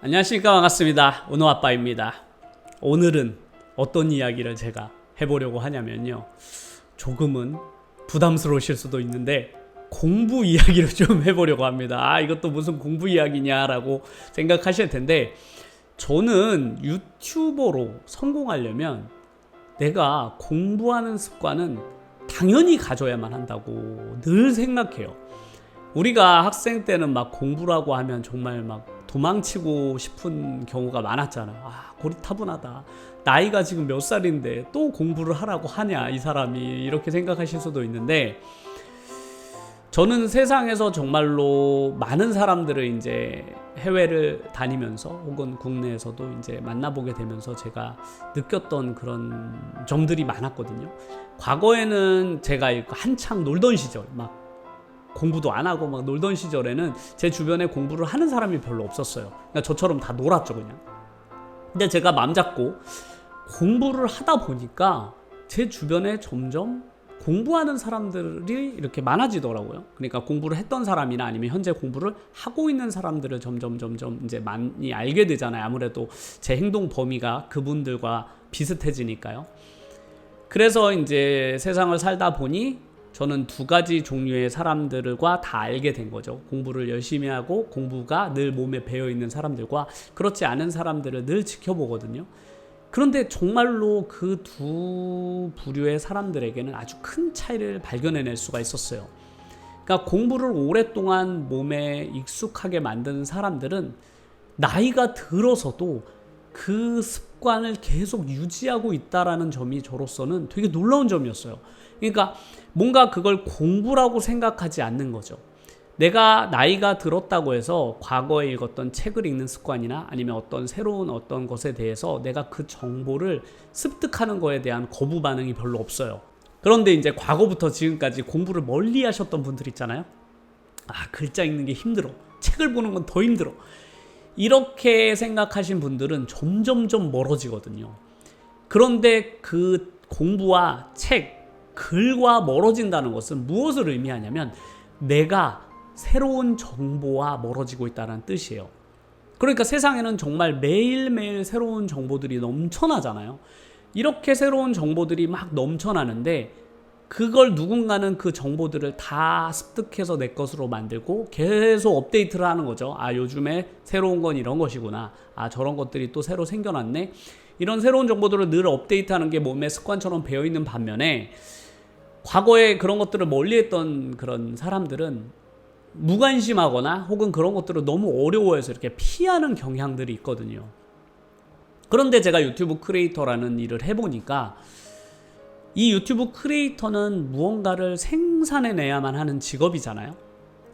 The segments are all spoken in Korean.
안녕하십니까. 반갑습니다. 은호아빠입니다. 오늘은 어떤 이야기를 제가 해보려고 하냐면요, 조금은 부담스러우실 수도 있는데 공부 이야기를 좀 해보려고 합니다. 이것도 무슨 공부 이야기냐라고 생각하실 텐데, 저는 유튜버로 성공하려면 내가 공부하는 습관은 당연히 가져야만 한다고 늘 생각해요. 우리가 학생 때는 막 공부라고 하면 정말 막 도망치고 싶은 경우가 많았잖아요. 고리타분하다. 나이가 지금 몇 살인데 또 공부를 하라고 하냐, 이 사람이. 이렇게 생각하실 수도 있는데, 저는 세상에서 정말로 많은 사람들을 이제 해외를 다니면서 혹은 국내에서도 이제 만나보게 되면서 제가 느꼈던 그런 점들이 많았거든요. 과거에는 제가 한창 놀던 시절, 막 공부도 안 하고 막 놀던 시절에는 제 주변에 공부를 하는 사람이 별로 없었어요. 그러니까 저처럼 다 놀았죠, 그냥. 근데 제가 맘 잡고 공부를 하다 보니까 제 주변에 점점 공부하는 사람들이 이렇게 많아지더라고요. 그러니까 공부를 했던 사람이나 아니면 현재 공부를 하고 있는 사람들을 점점 이제 많이 알게 되잖아요. 아무래도 제 행동 범위가 그분들과 비슷해지니까요. 그래서 이제 세상을 살다 보니 저는 두 가지 종류의 사람들과 다 알게 된 거죠. 공부를 열심히 하고 공부가 늘 몸에 배어있는 사람들과 그렇지 않은 사람들을 늘 지켜보거든요. 그런데 정말로 그 두 부류의 사람들에게는 아주 큰 차이를 발견해낼 수가 있었어요. 그러니까 공부를 오랫동안 몸에 익숙하게 만드는 사람들은 나이가 들어서도 그 습관을 계속 유지하고 있다라는 점이 저로서는 되게 놀라운 점이었어요. 그러니까 뭔가 그걸 공부라고 생각하지 않는 거죠. 내가 나이가 들었다고 해서 과거에 읽었던 책을 읽는 습관이나 아니면 어떤 새로운 어떤 것에 대해서 내가 그 정보를 습득하는 거에 대한 거부 반응이 별로 없어요. 그런데 이제 과거부터 지금까지 공부를 멀리 하셨던 분들 있잖아요. 글자 읽는 게 힘들어. 책을 보는 건 더 힘들어. 이렇게 생각하신 분들은 점점점 멀어지거든요. 그런데 그 공부와 책, 글과 멀어진다는 것은 무엇을 의미하냐면 내가 새로운 정보와 멀어지고 있다는 뜻이에요. 그러니까 세상에는 정말 매일매일 새로운 정보들이 넘쳐나잖아요. 이렇게 새로운 정보들이 막 넘쳐나는데 그걸 누군가는 그 정보들을 다 습득해서 내 것으로 만들고 계속 업데이트를 하는 거죠. 요즘에 새로운 건 이런 것이구나. 저런 것들이 또 새로 생겨났네. 이런 새로운 정보들을 늘 업데이트하는 게 몸에 습관처럼 배어있는 반면에 과거에 그런 것들을 멀리했던 그런 사람들은 무관심하거나 혹은 그런 것들을 너무 어려워해서 이렇게 피하는 경향들이 있거든요. 그런데 제가 유튜브 크리에이터라는 일을 해보니까 이 유튜브 크리에이터는 무언가를 생산해내야만 하는 직업이잖아요.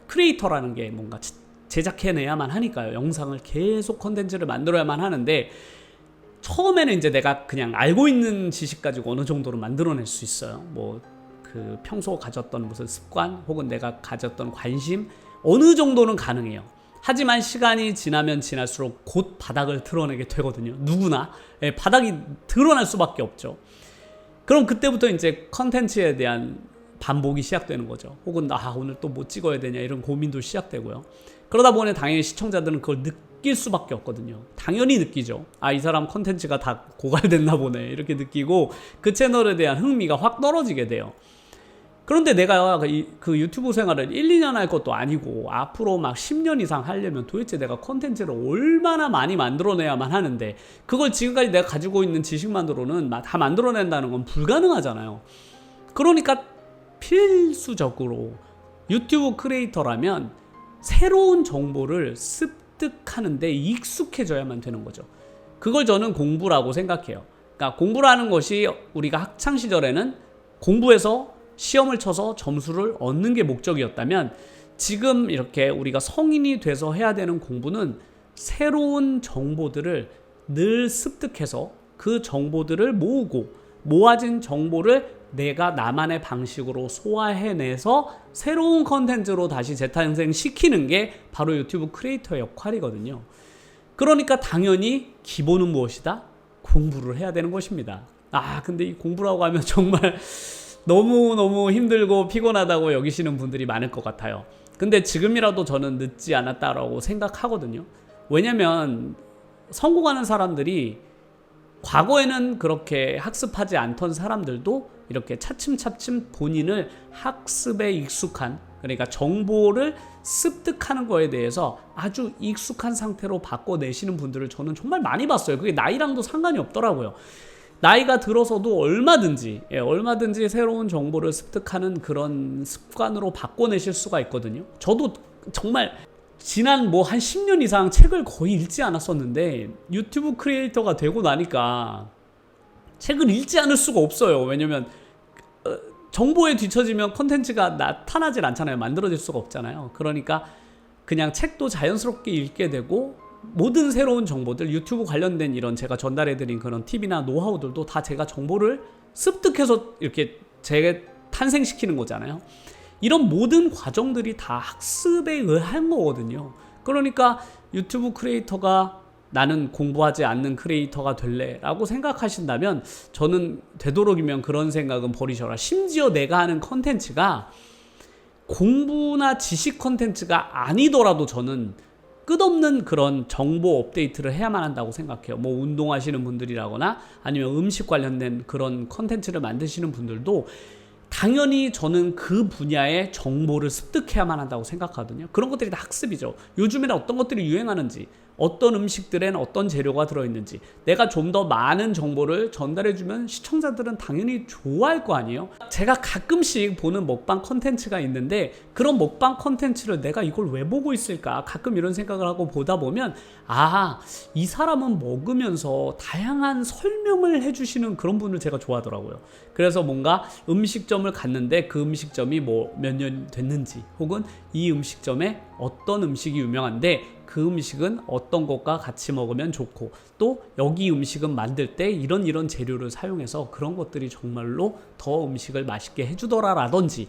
크리에이터라는 게 뭔가 제작해내야만 하니까요. 영상을 계속 컨텐츠를 만들어야만 하는데 처음에는 이제 내가 그냥 알고 있는 지식 가지고 어느 정도로 만들어낼 수 있어요. 그 평소 가졌던 무슨 습관 혹은 내가 가졌던 관심 어느 정도는 가능해요. 하지만 시간이 지나면 지날수록 곧 바닥을 드러내게 되거든요. 누구나 바닥이 드러날 수밖에 없죠. 그럼 그때부터 이제 컨텐츠에 대한 반복이 시작되는 거죠. 혹은 오늘 또 뭐 찍어야 되냐 이런 고민도 시작되고요. 그러다 보니 당연히 시청자들은 그걸 느낄 수밖에 없거든요. 당연히 느끼죠. 이 사람 컨텐츠가 다 고갈됐나 보네 이렇게 느끼고 그 채널에 대한 흥미가 확 떨어지게 돼요. 그런데 내가 그 유튜브 생활을 1, 2년 할 것도 아니고 앞으로 막 10년 이상 하려면 도대체 내가 컨텐츠를 얼마나 많이 만들어내야만 하는데 그걸 지금까지 내가 가지고 있는 지식만으로는 다 만들어낸다는 건 불가능하잖아요. 그러니까 필수적으로 유튜브 크리에이터라면 새로운 정보를 습득하는데 익숙해져야만 되는 거죠. 그걸 저는 공부라고 생각해요. 그러니까 공부라는 것이 우리가 학창시절에는 공부해서 시험을 쳐서 점수를 얻는 게 목적이었다면 지금 이렇게 우리가 성인이 돼서 해야 되는 공부는 새로운 정보들을 늘 습득해서 그 정보들을 모으고 모아진 정보를 내가 나만의 방식으로 소화해내서 새로운 컨텐츠로 다시 재탄생시키는 게 바로 유튜브 크리에이터의 역할이거든요. 그러니까 당연히 기본은 무엇이다? 공부를 해야 되는 것입니다. 근데 이 공부라고 하면 정말 너무너무 힘들고 피곤하다고 여기시는 분들이 많을 것 같아요. 근데 지금이라도 저는 늦지 않았다라고 생각하거든요. 왜냐면 성공하는 사람들이 과거에는 그렇게 학습하지 않던 사람들도 이렇게 차츰차츰 본인을 학습에 익숙한, 그러니까 정보를 습득하는 거에 대해서 아주 익숙한 상태로 바꿔내시는 분들을 저는 정말 많이 봤어요. 그게 나이랑도 상관이 없더라고요. 나이가 들어서도 얼마든지 새로운 정보를 습득하는 그런 습관으로 바꿔내실 수가 있거든요. 저도 정말 지난 한 10년 이상 책을 거의 읽지 않았었는데 유튜브 크리에이터가 되고 나니까 책을 읽지 않을 수가 없어요. 왜냐면 정보에 뒤처지면 컨텐츠가 나타나질 않잖아요. 만들어질 수가 없잖아요. 그러니까 그냥 책도 자연스럽게 읽게 되고, 모든 새로운 정보들, 유튜브 관련된 이런 제가 전달해드린 그런 팁이나 노하우들도 다 제가 정보를 습득해서 이렇게 탄생시키는 거잖아요. 이런 모든 과정들이 다 학습에 의한 거거든요. 그러니까 유튜브 크리에이터가 나는 공부하지 않는 크리에이터가 될래 라고 생각하신다면 저는 되도록이면 그런 생각은 버리셔라. 심지어 내가 하는 컨텐츠가 공부나 지식 컨텐츠가 아니더라도 저는 끝없는 그런 정보 업데이트를 해야만 한다고 생각해요. 운동하시는 분들이라거나 아니면 음식 관련된 그런 컨텐츠를 만드시는 분들도 당연히 저는 그 분야의 정보를 습득해야만 한다고 생각하거든요. 그런 것들이 다 학습이죠. 요즘에는 어떤 것들이 유행하는지, 어떤 음식들엔 어떤 재료가 들어있는지 내가 좀 더 많은 정보를 전달해주면 시청자들은 당연히 좋아할 거 아니에요. 제가 가끔씩 보는 먹방 컨텐츠가 있는데 그런 먹방 컨텐츠를 내가 이걸 왜 보고 있을까 가끔 이런 생각을 하고 보다 보면 이 사람은 먹으면서 다양한 설명을 해주시는 그런 분을 제가 좋아하더라고요. 그래서 뭔가 음식점을 갔는데 그 음식점이 몇 년 됐는지, 혹은 이 음식점에 어떤 음식이 유명한데 그 음식은 어떤 것과 같이 먹으면 좋고, 또 여기 음식은 만들 때 이런 재료를 사용해서 그런 것들이 정말로 더 음식을 맛있게 해주더라 라든지,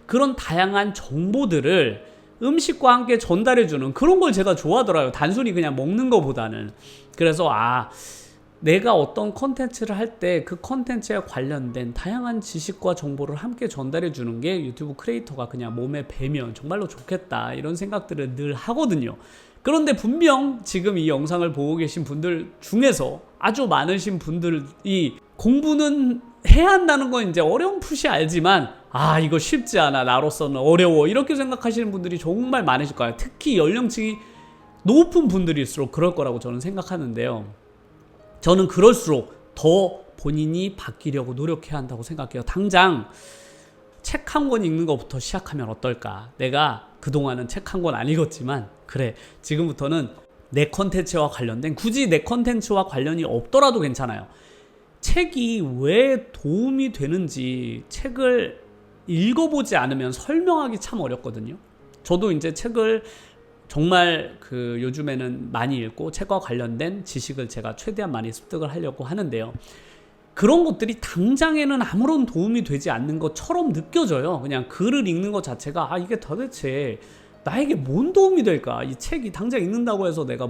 그런 다양한 정보들을 음식과 함께 전달해주는 그런 걸 제가 좋아하더라고요. 단순히 그냥 먹는 것보다는. 그래서 내가 어떤 컨텐츠를 할 때 그 컨텐츠에 관련된 다양한 지식과 정보를 함께 전달해 주는 게 유튜브 크리에이터가 그냥 몸에 배면 정말로 좋겠다, 이런 생각들을 늘 하거든요. 그런데 분명 지금 이 영상을 보고 계신 분들 중에서 아주 많으신 분들이 공부는 해야 한다는 건 이제 어렴풋이 알지만 이거 쉽지 않아, 나로서는 어려워, 이렇게 생각하시는 분들이 정말 많으실 거예요. 특히 연령층이 높은 분들일수록 그럴 거라고 저는 생각하는데요. 저는 그럴수록 더 본인이 바뀌려고 노력해야 한다고 생각해요. 당장 책 한 권 읽는 것부터 시작하면 어떨까? 내가 그동안은 책 한 권 안 읽었지만 그래, 지금부터는 내 컨텐츠와 관련된, 굳이 내 컨텐츠와 관련이 없더라도 괜찮아요. 책이 왜 도움이 되는지 책을 읽어보지 않으면 설명하기 참 어렵거든요. 저도 이제 책을 정말 요즘에는 많이 읽고 책과 관련된 지식을 제가 최대한 많이 습득을 하려고 하는데요. 그런 것들이 당장에는 아무런 도움이 되지 않는 것처럼 느껴져요. 그냥 글을 읽는 것 자체가 이게 도대체 나에게 뭔 도움이 될까? 이 책이 당장 읽는다고 해서 내가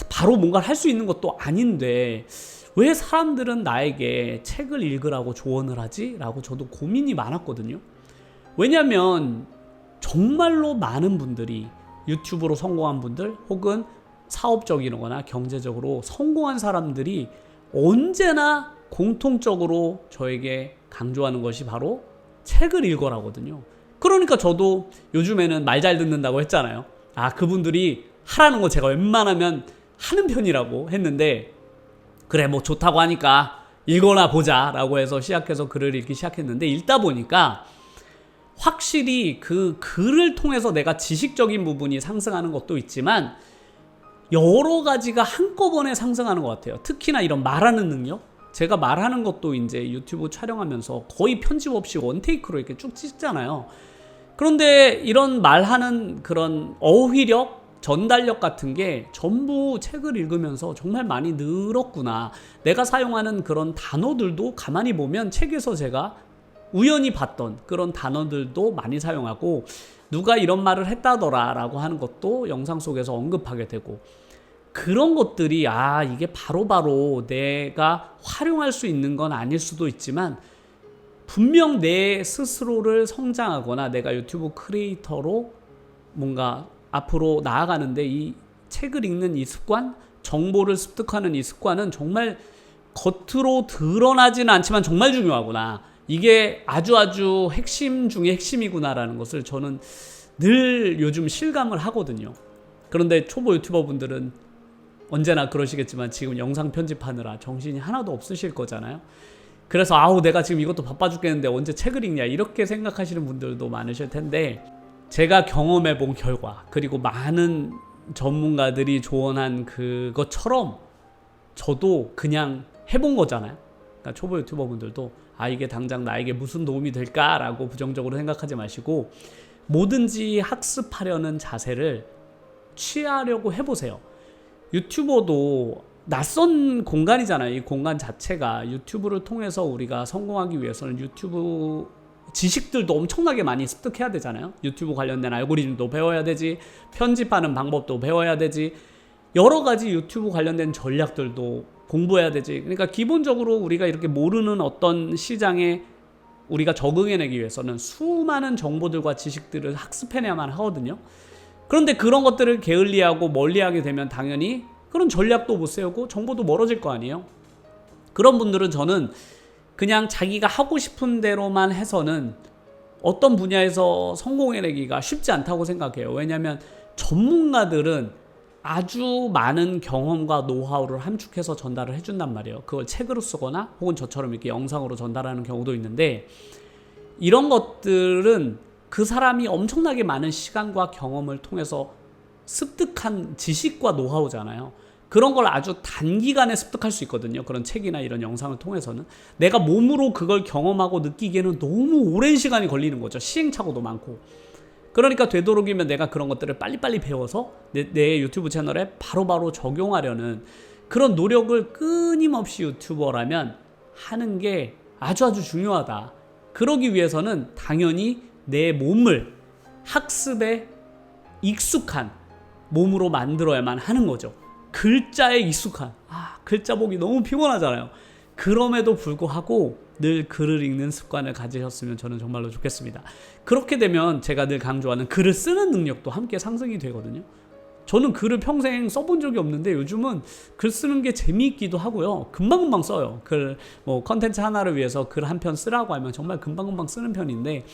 바로 뭔가를 할 수 있는 것도 아닌데 왜 사람들은 나에게 책을 읽으라고 조언을 하지? 라고 저도 고민이 많았거든요. 왜냐면 정말로 많은 분들이 유튜브로 성공한 분들, 혹은 사업적이거나 경제적으로 성공한 사람들이 언제나 공통적으로 저에게 강조하는 것이 바로 책을 읽어라거든요. 그러니까 저도 요즘에는 말 잘 듣는다고 했잖아요. 그분들이 하라는 거 제가 웬만하면 하는 편이라고 했는데, 그래 좋다고 하니까 읽어나 보자 라고 해서 시작해서 글을 읽기 시작했는데, 읽다 보니까 확실히 그 글을 통해서 내가 지식적인 부분이 상승하는 것도 있지만 여러 가지가 한꺼번에 상승하는 것 같아요. 특히나 이런 말하는 능력, 제가 말하는 것도 이제 유튜브 촬영하면서 거의 편집 없이 원테이크로 이렇게 쭉 찍잖아요. 그런데 이런 말하는 그런 어휘력, 전달력 같은 게 전부 책을 읽으면서 정말 많이 늘었구나. 내가 사용하는 그런 단어들도 가만히 보면 책에서 제가 우연히 봤던 그런 단어들도 많이 사용하고, 누가 이런 말을 했다더라 라고 하는 것도 영상 속에서 언급하게 되고, 그런 것들이 이게 바로바로 내가 활용할 수 있는 건 아닐 수도 있지만 분명 내 스스로를 성장하거나 내가 유튜브 크리에이터로 뭔가 앞으로 나아가는데 이 책을 읽는 이 습관, 정보를 습득하는 이 습관은 정말 겉으로 드러나지는 않지만 정말 중요하구나. 이게 아주 핵심 중에 핵심이구나라는 것을 저는 늘 요즘 실감을 하거든요. 그런데 초보 유튜버 분들은 언제나 그러시겠지만 지금 영상 편집하느라 정신이 하나도 없으실 거잖아요. 그래서 내가 지금 이것도 바빠 죽겠는데 언제 책을 읽냐 이렇게 생각하시는 분들도 많으실 텐데, 제가 경험해 본 결과 그리고 많은 전문가들이 조언한 그것처럼 저도 그냥 해본 거잖아요. 그러니까 초보 유튜버 분들도 이게 당장 나에게 무슨 도움이 될까라고 부정적으로 생각하지 마시고 뭐든지 학습하려는 자세를 취하려고 해보세요. 유튜버도 낯선 공간이잖아요. 이 공간 자체가 유튜브를 통해서 우리가 성공하기 위해서는 유튜브 지식들도 엄청나게 많이 습득해야 되잖아요. 유튜브 관련된 알고리즘도 배워야 되지, 편집하는 방법도 배워야 되지, 여러 가지 유튜브 관련된 전략들도 공부해야 되지. 그러니까 기본적으로 우리가 이렇게 모르는 어떤 시장에 우리가 적응해내기 위해서는 수많은 정보들과 지식들을 학습해내야만 하거든요. 그런데 그런 것들을 게을리하고 멀리하게 되면 당연히 그런 전략도 못 세우고 정보도 멀어질 거 아니에요. 그런 분들은 저는 그냥 자기가 하고 싶은 대로만 해서는 어떤 분야에서 성공해내기가 쉽지 않다고 생각해요. 왜냐하면 전문가들은 아주 많은 경험과 노하우를 함축해서 전달을 해준단 말이에요. 그걸 책으로 쓰거나 혹은 저처럼 이렇게 영상으로 전달하는 경우도 있는데, 이런 것들은 그 사람이 엄청나게 많은 시간과 경험을 통해서 습득한 지식과 노하우잖아요. 그런 걸 아주 단기간에 습득할 수 있거든요. 그런 책이나 이런 영상을 통해서는. 내가 몸으로 그걸 경험하고 느끼기에는 너무 오랜 시간이 걸리는 거죠. 시행착오도 많고. 그러니까 되도록이면 내가 그런 것들을 빨리빨리 배워서 내 유튜브 채널에 바로바로 적용하려는 그런 노력을 끊임없이 유튜버라면 하는 게 아주 중요하다. 그러기 위해서는 당연히 내 몸을 학습에 익숙한 몸으로 만들어야만 하는 거죠. 글자에 익숙한, 글자 보기 너무 피곤하잖아요. 그럼에도 불구하고 늘 글을 읽는 습관을 가지셨으면 저는 정말로 좋겠습니다. 그렇게 되면 제가 늘 강조하는 글을 쓰는 능력도 함께 상승이 되거든요. 저는 글을 평생 써본 적이 없는데 요즘은 글 쓰는 게 재미있기도 하고요. 금방금방 써요. 컨텐츠 하나를 위해서 글 한 편 쓰라고 하면 정말 금방금방 쓰는 편인데,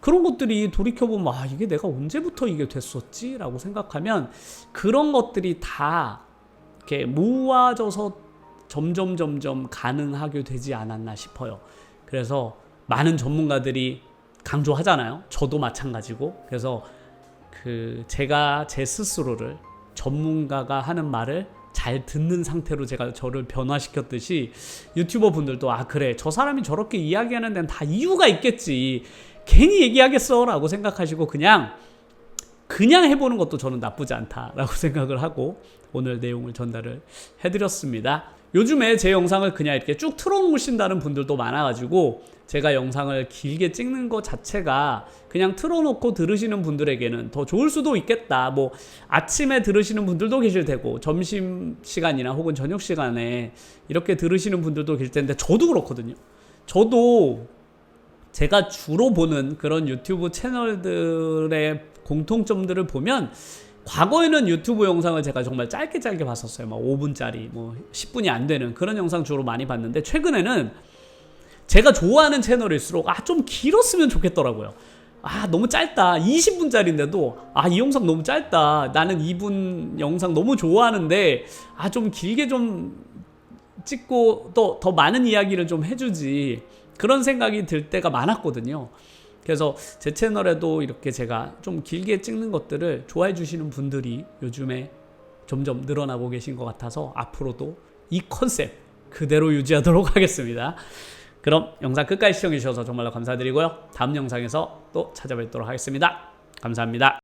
그런 것들이 돌이켜보면 이게 내가 언제부터 이게 됐었지? 라고 생각하면 그런 것들이 다 이렇게 모아져서 점점 가능하게 되지 않았나 싶어요. 그래서 많은 전문가들이 강조하잖아요. 저도 마찬가지고. 그래서 제가 제 스스로를 전문가가 하는 말을 잘 듣는 상태로 제가 저를 변화시켰듯이 유튜버 분들도 그래, 저 사람이 저렇게 이야기하는 데는 다 이유가 있겠지, 괜히 얘기하겠어 라고 생각하시고 그냥 해보는 것도 저는 나쁘지 않다라고 생각을 하고 오늘 내용을 전달을 해드렸습니다. 요즘에 제 영상을 그냥 이렇게 쭉 틀어놓으신다는 분들도 많아가지고 제가 영상을 길게 찍는 것 자체가 그냥 틀어놓고 들으시는 분들에게는 더 좋을 수도 있겠다. 아침에 들으시는 분들도 계실 테고 점심시간이나 혹은 저녁시간에 이렇게 들으시는 분들도 계실 텐데, 저도 그렇거든요. 저도 제가 주로 보는 그런 유튜브 채널들의 공통점들을 보면 과거에는 유튜브 영상을 제가 정말 짧게 봤었어요. 5분짜리, 10분이 안 되는 그런 영상 주로 많이 봤는데, 최근에는 제가 좋아하는 채널일수록 좀 길었으면 좋겠더라고요. 너무 짧다. 20분짜리인데도 이 영상 너무 짧다. 나는 2분 영상 너무 좋아하는데 좀 길게 좀 찍고 또 더 많은 이야기를 좀 해주지, 그런 생각이 들 때가 많았거든요. 그래서 제 채널에도 이렇게 제가 좀 길게 찍는 것들을 좋아해 주시는 분들이 요즘에 점점 늘어나고 계신 것 같아서 앞으로도 이 컨셉 그대로 유지하도록 하겠습니다. 그럼 영상 끝까지 시청해 주셔서 정말로 감사드리고요. 다음 영상에서 또 찾아뵙도록 하겠습니다. 감사합니다.